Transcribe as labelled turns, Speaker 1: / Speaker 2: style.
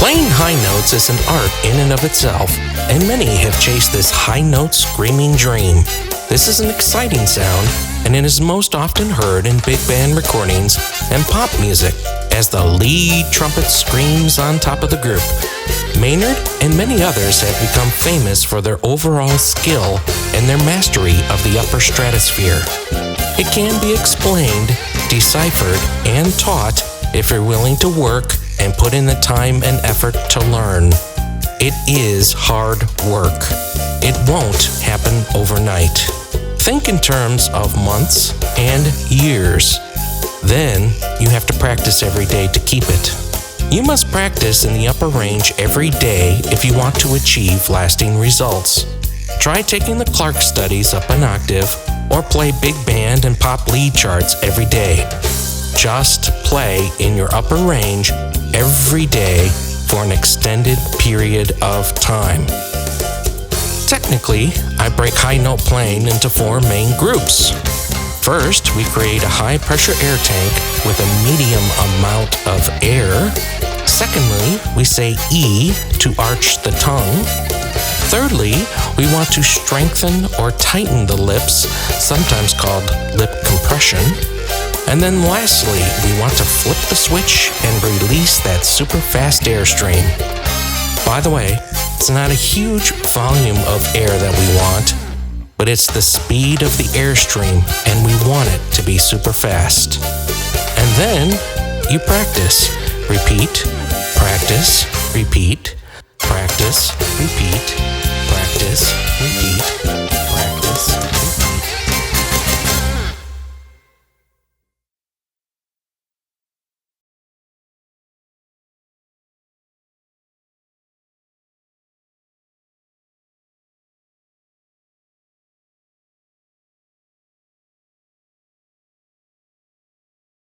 Speaker 1: Playing high notes is an art in and of itself, and many have chased this high note screaming dream. This is an exciting sound, and it is most often heard in big band recordings and pop music as the lead trumpet screams on top of the group. Maynard and many others have become famous for their overall skill and their mastery of the upper stratosphere. It can be explained, deciphered, and taught if you're willing to work and put in the time and effort to learn. It is hard work. It won't happen overnight. Think in terms of months and years. Then you have to practice every day to keep it. You must practice in the upper range every day if you want to achieve lasting results. Try taking the Clark studies up an octave or play big band and pop lead charts every day. Just play in your upper range every day for an extended period of time. Technically, I break high note playing into 4 main groups. First, we create a high-pressure air tank with a medium amount of air. Secondly, we say E to arch the tongue. Thirdly, we want to strengthen or tighten the lips, sometimes called lip compression. And then lastly, we want to flip the switch and release that super fast airstream. By the way, it's not a huge volume of air that we want, but it's the speed of the airstream, and we want it to be super fast. And then you practice, repeat, practice, repeat, practice, repeat, practice, repeat.